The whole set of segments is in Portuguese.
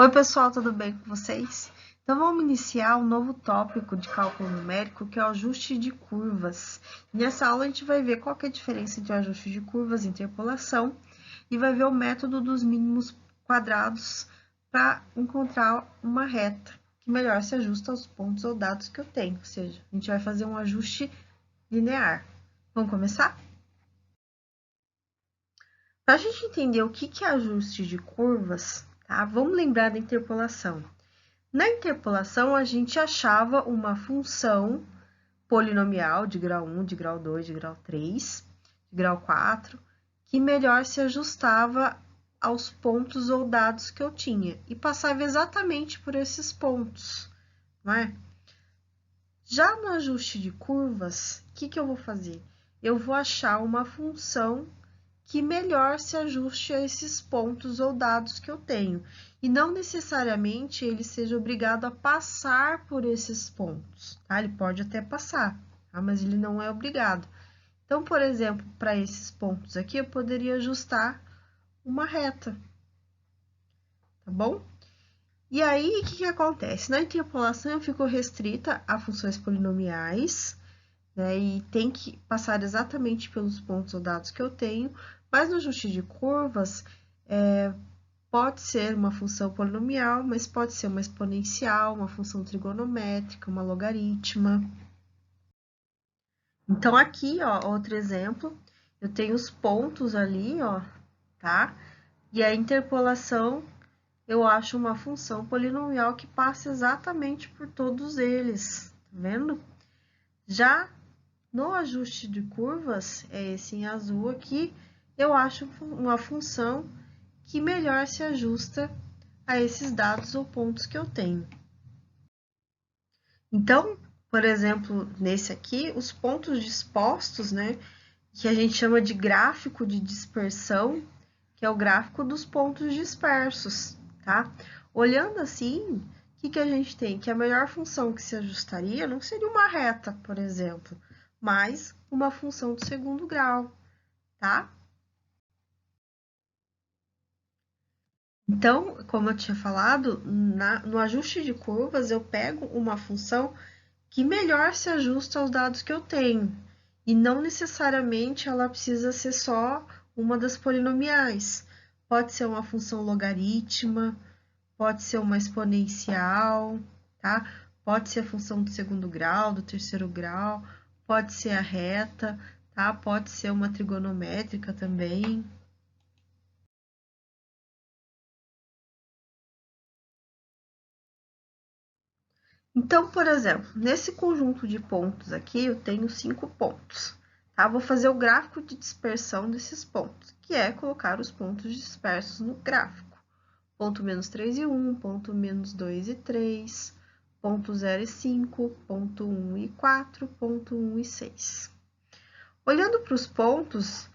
Oi, pessoal, tudo bem com vocês? Então, vamos iniciar um novo tópico de cálculo numérico, que é o ajuste de curvas. Nessa aula, a gente vai ver qual que é a diferença entre o ajuste de curvas e interpolação, e vai ver o método dos mínimos quadrados para encontrar uma reta que melhor se ajusta aos pontos ou dados que eu tenho, ou seja, a gente vai fazer um ajuste linear. Vamos começar? Para a gente entender o que é ajuste de curvas, tá? Vamos lembrar da interpolação. Na interpolação, a gente achava uma função polinomial de grau 1, de grau 2, de grau 3, de grau 4, que melhor se ajustava aos pontos ou dados que eu tinha e passava exatamente por esses pontos, não é? Já no ajuste de curvas, o que eu vou fazer? Eu vou achar uma função que melhor se ajuste a esses pontos ou dados que eu tenho. E não necessariamente ele seja obrigado a passar por esses pontos, tá? Ele pode até passar, tá? Mas ele não é obrigado. Então, por exemplo, para esses pontos aqui, eu poderia ajustar uma reta, tá bom? E aí, o que acontece? Na interpolação, eu fico restrita a funções polinomiais, né? E tem que passar exatamente pelos pontos ou dados que eu tenho, mas no ajuste de curvas, pode ser uma função polinomial, mas pode ser uma exponencial, uma função trigonométrica, uma logaritma. Então, aqui, ó, outro exemplo, eu tenho os pontos ali, ó, tá? E a interpolação, eu acho uma função polinomial que passa exatamente por todos eles, tá vendo? Já no ajuste de curvas, é esse em azul aqui, eu acho uma função que melhor se ajusta a esses dados ou pontos que eu tenho. Então, por exemplo, nesse aqui, os pontos dispostos, né, que a gente chama de gráfico de dispersão, que é o gráfico dos pontos dispersos, tá? Olhando assim, o que a gente tem? Que a melhor função que se ajustaria não seria uma reta, por exemplo, mas uma função do segundo grau, tá? Então, como eu tinha falado, no ajuste de curvas, eu pego uma função que melhor se ajusta aos dados que eu tenho, e não necessariamente ela precisa ser só uma das polinomiais. Pode ser uma função logarítmica, pode ser uma exponencial, tá? Pode ser a função do segundo grau, do terceiro grau, pode ser a reta, tá? Pode ser uma trigonométrica também. Então, por exemplo, nesse conjunto de pontos aqui, eu tenho 5 pontos, tá? Vou fazer o gráfico de dispersão desses pontos, que é colocar os pontos dispersos no gráfico. Ponto menos 3 e 1, ponto menos 2 e 3, ponto 0 e 5, ponto 1 e 4, ponto 1 e 6. Olhando para os pontos,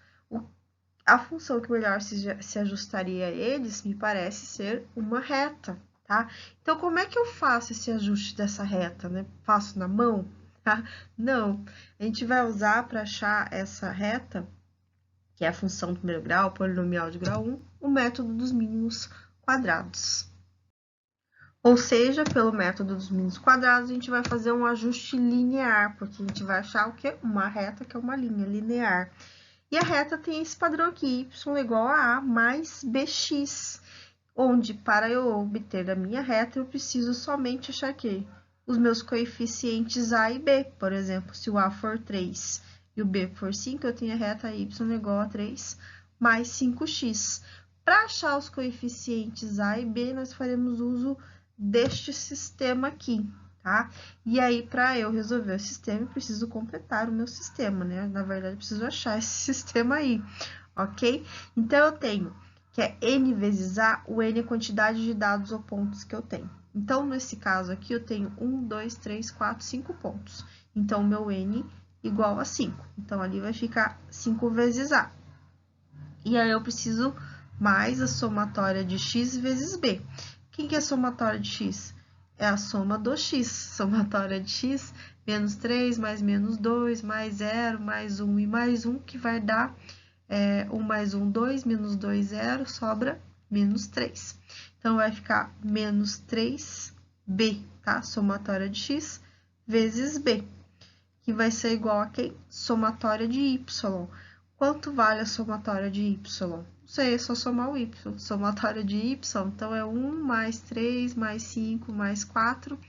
a função que melhor se ajustaria a eles me parece ser uma reta, tá? Então, como é que eu faço esse ajuste dessa reta, né? Faço na mão? Tá? Não, a gente vai usar para achar essa reta, que é a função do primeiro grau, polinomial de grau 1, o método dos mínimos quadrados. Ou seja, pelo método dos mínimos quadrados, a gente vai fazer um ajuste linear, porque a gente vai achar o quê? Uma reta, que é uma linha linear. E a reta tem esse padrão aqui, y igual a A mais bx, onde para eu obter da minha reta, eu preciso somente achar aqui os meus coeficientes A e B. Por exemplo, se o A for 3 e o B for 5, eu tenho a reta y igual a 3 mais 5x. Para achar os coeficientes A e B, nós faremos uso deste sistema aqui, tá? E aí, para eu resolver o sistema, eu preciso completar o meu sistema, né? Na verdade, eu preciso achar esse sistema aí, ok? Então, eu tenho que é n vezes A, o n é a quantidade de dados ou pontos que eu tenho. Então, nesse caso aqui, eu tenho 1, 2, 3, 4, 5 pontos. Então, o meu n igual a 5. Então, ali vai ficar 5 vezes A. E aí, eu preciso mais a somatória de x vezes b. Quem que é a somatória de x? É a soma do x. Somatória de x, menos 3, mais menos 2, mais 0, mais 1 e mais 1, que vai dar 1 mais 1, 2, menos 2, 0, sobra menos 3. Então, vai ficar menos 3b, tá? Somatória de x vezes b, que vai ser igual a quem? Somatória de y. Quanto vale a somatória de y? Não sei, é só somar o y. Somatória de y, então, é 1 mais 3 mais 5 mais 4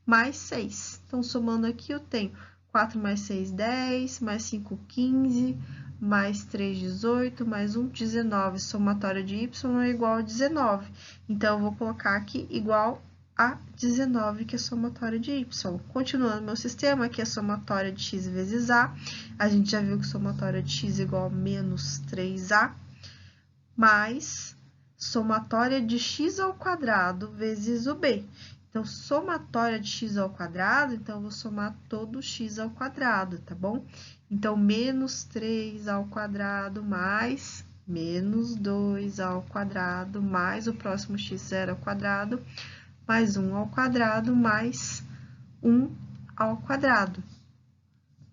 mais 6. Então, somando aqui, eu tenho 4 mais 6, 10, mais 5, 15, mais 3, 18, mais 1, 19. Somatória de y é igual a 19. Então, eu vou colocar aqui igual a 19, que é a somatória de y. Continuando meu sistema, aqui é a somatória de x vezes a. A gente já viu que somatória de x é igual a menos 3a, mais somatória de x ao quadrado vezes o b. Então, somatória de x ao quadrado, então, eu vou somar todo x ao quadrado, tá bom? Então, menos 3 ao quadrado mais menos 2 ao quadrado mais o próximo x, 0 ao quadrado, mais 1 ao quadrado, mais 1 ao quadrado,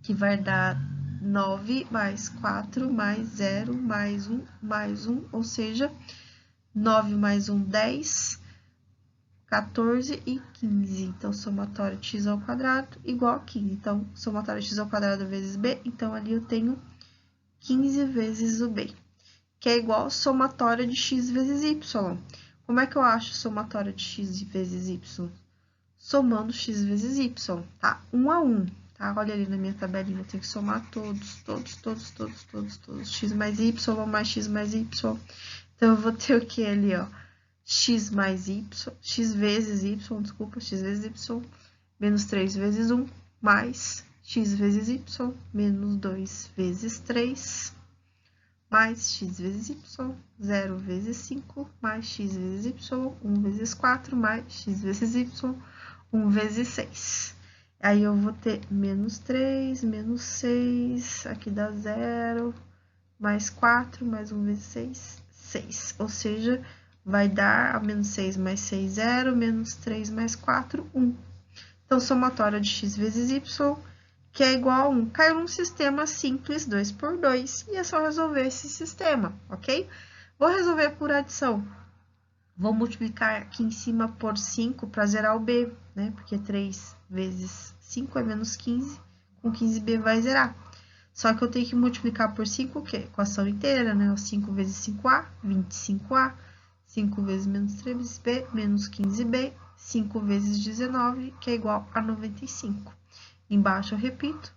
que vai dar 9 mais 4 mais 0 mais 1, ou seja, 9 mais 1, 10, 14 e 15. Então, somatória de x ao quadrado igual a 15. Então, somatória de x ao quadrado vezes b, então, ali eu tenho 15 vezes o b, que é igual a somatória de x vezes y. Como é que eu acho somatória de x vezes y? Somando x vezes y, tá? 1 a 1, tá? Olha ali na minha tabelinha, eu tenho que somar todos. X mais y mais x mais y. Então, eu vou ter o que ali, ó? X mais y, x vezes y, desculpa, x vezes y, menos 3 vezes 1, mais x vezes y, menos 2 vezes 3, mais x vezes y, 0 vezes 5, mais x vezes y, 1 vezes 4, mais x vezes y, 1 vezes 6. Aí, eu vou ter menos 3, menos 6, aqui dá 0, mais 4, mais 1 vezes 6, 6. Ou seja, vai dar menos 6 mais 6, 0, menos 3 mais 4, 1. Então, somatória de x vezes y, que é igual a 1. Caiu num sistema simples, 2 por 2, e é só resolver esse sistema, ok? Vou resolver por adição. Vou multiplicar aqui em cima por 5 para zerar o b, né? Porque 3 vezes 5 é menos 15, com 15b vai zerar. Só que eu tenho que multiplicar por 5 o quê? Equação inteira, né? 5 vezes 5a, 25a. 5 vezes menos 3b, menos 15b, 5 vezes 19, que é igual a 95. Embaixo eu repito,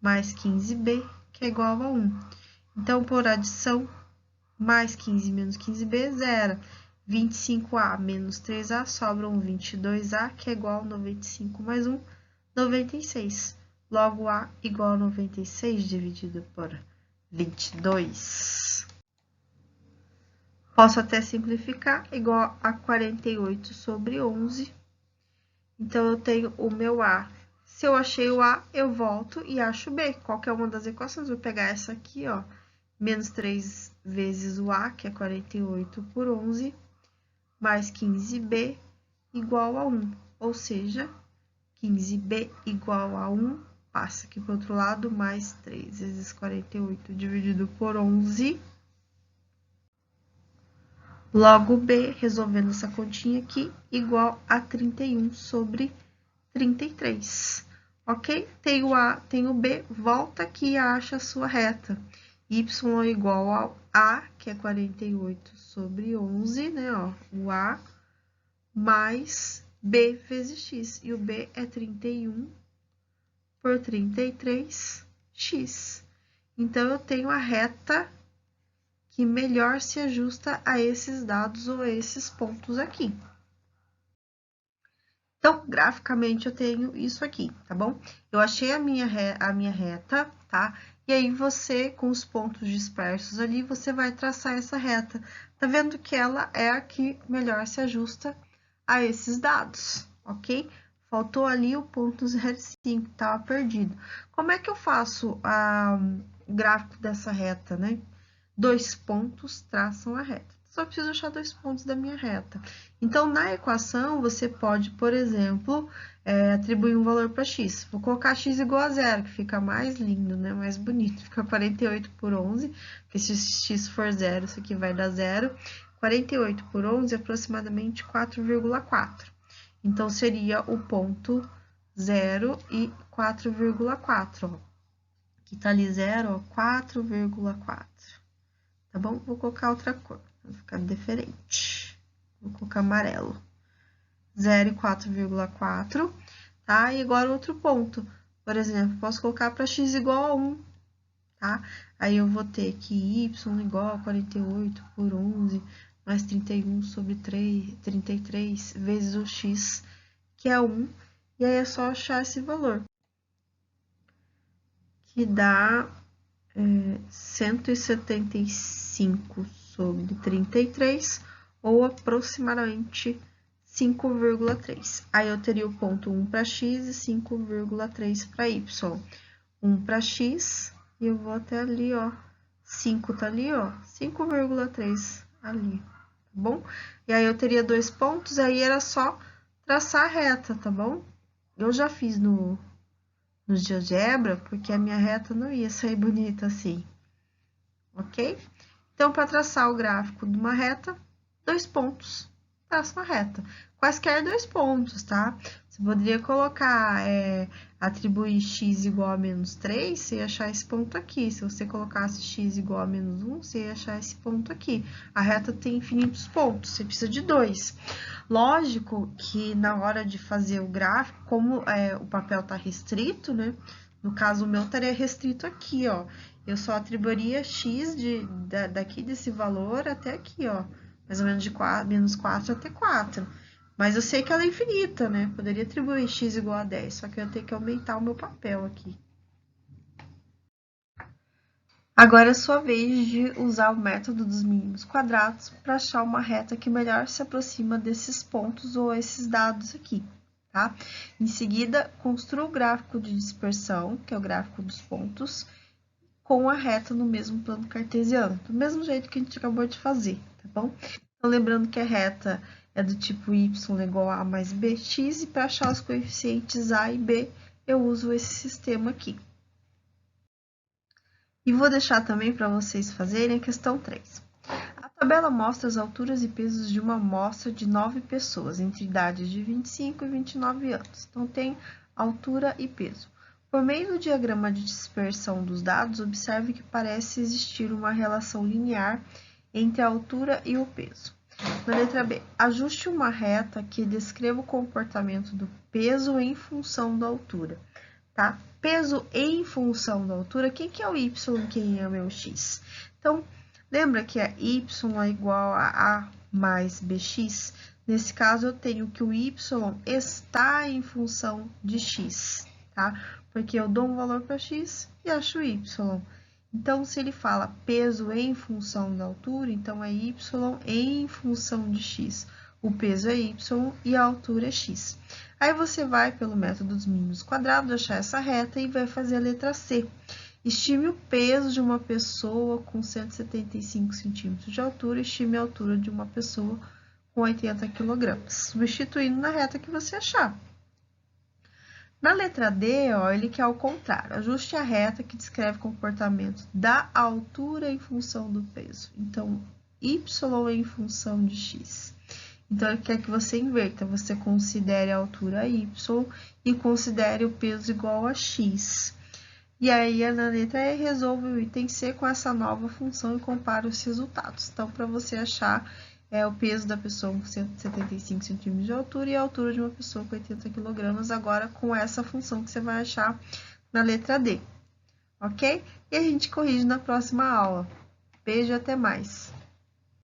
mais 15b, que é igual a 1. Então, por adição, mais 15 menos 15b, zero. 25a menos 3a, sobra um 22a, que é igual a 95 mais 1, 96. Logo, a igual a 96 dividido por 22. Posso até simplificar, igual a 48 sobre 11. Então, eu tenho o meu A. Se eu achei o A, eu volto e acho o B. Qualquer uma das equações, vou pegar essa aqui, ó. Menos 3 vezes o A, que é 48 por 11, mais 15B igual a 1. Ou seja, 15B igual a 1, passa aqui para o outro lado, mais 3 vezes 48 dividido por 11. Logo, B, resolvendo essa continha aqui, igual a 31 sobre 33. Ok? Tem o A, tem o B, volta aqui e acha a sua reta. Y é igual ao A, que é 48 sobre 11, né? Ó, o A, mais B vezes X. E o B é 31 por 33x. Então, eu tenho a reta que melhor se ajusta a esses dados ou a esses pontos aqui. Então, graficamente, eu tenho isso aqui, tá bom? Eu achei a minha reta, tá? E aí, você, com os pontos dispersos ali, você vai traçar essa reta. Tá vendo que ela é a que melhor se ajusta a esses dados, ok? Faltou ali o ponto 0,5, tava perdido. Como é que eu faço o gráfico dessa reta, né? 2 pontos traçam a reta. Só preciso achar 2 pontos da minha reta. Então, na equação, você pode, por exemplo, atribuir um valor para x. Vou colocar x igual a 0, que fica mais lindo, né? Mais bonito. Fica 48 por 11, porque se x for 0, isso aqui vai dar 0. 48 por 11 é aproximadamente 4,4. Então, seria o ponto 0 e 4,4, ó. Aqui tá ali 0, ó, 4,4. Tá bom? Vou colocar outra cor, vai ficar diferente. Vou colocar amarelo. 0 e 4,4, tá? E agora outro ponto. Por exemplo, posso colocar para x igual a 1, tá? Aí eu vou ter que y igual a 48 por 11 mais 31 sobre 33 vezes o x, que é 1. E aí é só achar esse valor, que dá 175 sobre 33, ou aproximadamente 5,3. Aí eu teria o ponto 1 para x e 5,3 para y. 1 para x, e eu vou até ali, ó. 5 tá ali, ó. 5,3 ali, tá bom? E aí eu teria 2 pontos, aí era só traçar a reta, tá bom? Eu já fiz no GeoGebra, porque a minha reta não ia sair bonita assim, ok? Então, para traçar o gráfico de uma reta, 2 pontos, traça uma reta. Quaisquer 2 pontos, tá? Você poderia colocar, atribuir x igual a menos 3, você ia achar esse ponto aqui. Se você colocasse x igual a menos 1, você ia achar esse ponto aqui. A reta tem infinitos pontos, você precisa de 2. Lógico que na hora de fazer o gráfico, como o papel está restrito, né? No caso, o meu estaria restrito aqui, ó. Eu só atribuiria x daqui desse valor até aqui, ó. Mais ou menos de menos 4 até 4. Mas eu sei que ela é infinita, né? Poderia atribuir x igual a 10, só que eu ia ter que aumentar o meu papel aqui. Agora é sua vez de usar o método dos mínimos quadrados para achar uma reta que melhor se aproxima desses pontos ou esses dados aqui, tá? Em seguida, construa o gráfico de dispersão, que é o gráfico dos pontos, com a reta no mesmo plano cartesiano, do mesmo jeito que a gente acabou de fazer, tá bom? Então, lembrando que a reta é do tipo y igual a mais bx, e para achar os coeficientes a e b, eu uso esse sistema aqui. E vou deixar também para vocês fazerem a questão 3. A tabela mostra as alturas e pesos de uma amostra de 9 pessoas, entre idades de 25 e 29 anos. Então, tem altura e peso. Por meio do diagrama de dispersão dos dados, observe que parece existir uma relação linear entre a altura e o peso. Na letra B, ajuste uma reta que descreva o comportamento do peso em função da altura, tá? Peso em função da altura, quem que é o y e quem é o meu x? Então, lembra que é y é igual a A mais bx? Nesse caso, eu tenho que o y está em função de x, tá? Porque eu dou um valor para x e acho y. Então, se ele fala peso em função da altura, então é y em função de x. O peso é y e a altura é x. Aí você vai pelo método dos mínimos quadrados, achar essa reta e vai fazer a letra C. Estime o peso de uma pessoa com 175 centímetros de altura, estime a altura de uma pessoa com 80 quilogramas, substituindo na reta que você achar. Na letra D, ó, ele quer ao contrário. Ajuste a reta que descreve o comportamento da altura em função do peso. Então, y em função de x. Então, ele quer que você inverta. Você considere a altura y e considere o peso igual a x. E aí, na letra E, resolve o item C com essa nova função e compara os resultados. Então, para você achar o peso da pessoa com 175 centímetros de altura e a altura de uma pessoa com 80 quilogramas, agora com essa função que você vai achar na letra D, ok? E a gente corrige na próxima aula. Beijo e até mais!